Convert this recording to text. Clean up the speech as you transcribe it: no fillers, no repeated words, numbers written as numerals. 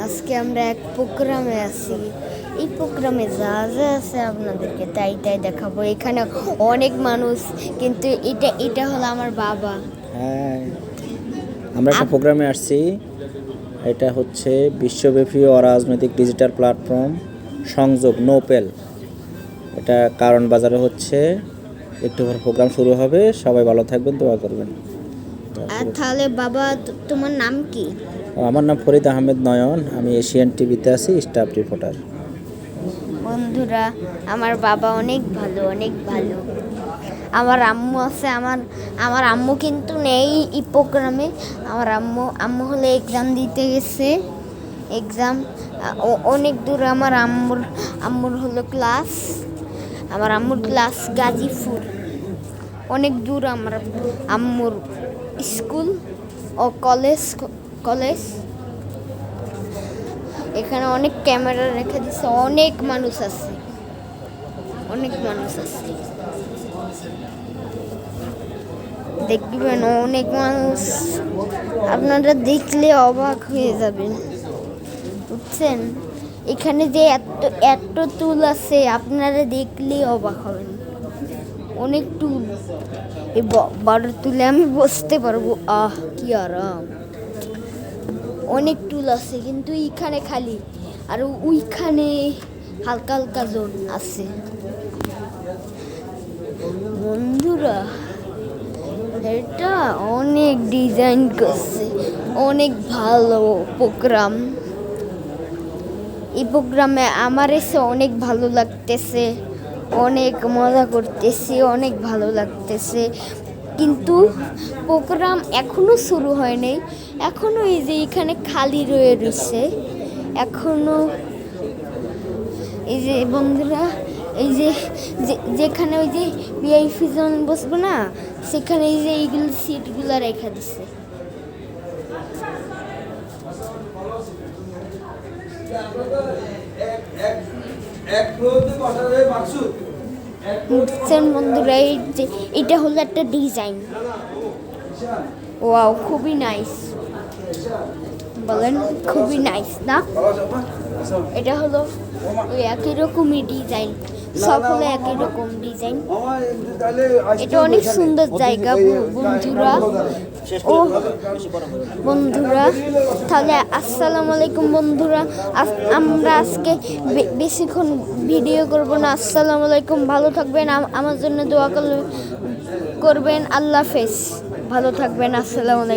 আজকে আমরা এক প্রোগ্রামে আছি। এই প্রোগ্রামে যা যা আছে আপনাদেরকে তাই তাই দেখাবো। এখানে অনেক মানুষ, কিন্তু এটা হলো আমার বাবা। হ্যাঁ, আমরা একটা প্রোগ্রামে আসছি। এটা হচ্ছে বিশ্বব্যাপী অরাজনৈতিক ডিজিটাল প্ল্যাটফর্ম সংযোগ নোপেল। এটা কারণ বাজারে হচ্ছে। একটু পর প্রোগ্রাম শুরু হবে, সবাই ভালো থাকবেন, দোয়া করবেন। আর তাহলে বাবা, তোমার নাম কি? আমার নাম ফরিদ আহমেদ নয়ন, আমি এশিয়ান টিভিতে আছি স্টাফ রিপোর্টার। বন্ধুরা, আমার বাবা অনেক ভালো, অনেক ভালো। আমার আম্মু আছে, আমার আম্মু কিন্তু নেই এই প্রোগ্রামে। আমার আম্মু হলে এক্সাম দিতে গেছে। এক্সাম অনেক দূর। আমার আম্মুর হলো ক্লাস। আমার আম্মুর ক্লাস গাজীপুর, অনেক দূর। আমার আম্মুর স্কুল ও কলেজ। এখানে অনেক ক্যামেরা রেখে দিচ্ছে, অনেক মানুষ আছে। দেখবেন অনেক মানুষ, আপনারা দেখলে অবাক হয়ে যাবেন, বুঝছেন? এখানে যে এত টুল আছে, আপনারা দেখলেই অবাক হবেন। অনেক টুল। এই বড় তুলে আমি বসতে পারবো, কি আরাম। অনেক টুল আছে, কিন্তু এইখানে খালি, আর ওইখানে হালকা হালকা জোন আছে। বন্ধুরা, এটা অনেক ডিজাইন করছে, অনেক ভালো প্রোগ্রাম। এই প্রোগ্রামে আমার এসে অনেক ভালো লাগতেছে, অনেক মজা করতেছি, অনেক ভালো লাগতেছে। কিন্তু প্রোগ্রাম এখনো শুরু হয়নি। এখনো এই যে এখানে খালি রয়েছে এখনো। এই যে বন্ধুরা, এই যে যেখানে ওই যে ভিআইপি জন বসবো না, সেখানে এই যে এইগুলো সিটগুলো রেখে দিচ্ছে। বুঝছেন বন্ধুরা, এই যে এটা হলো একটা ডিজাইন। ওয়াও, খুবই নাইস। বলেন, খুবই নাইস না? এটা হলো ওই একই রকমই ডিজাইন, সব হলো একই রকম ডিজাইন। এটা অনেক সুন্দর জায়গা বন্ধুরা। ও বন্ধুরা, তাহলে আসসালামু আলাইকুম বন্ধুরা। আমরা আজকে বেশিক্ষণ ভিডিও করব না। আসসালামু আলাইকুম, ভালো থাকবেন, আমার জন্য দোয়া করবেন। আল্লাহ হাফেজ, ভালো থাকবেন। আসসালামু আলাইকুম।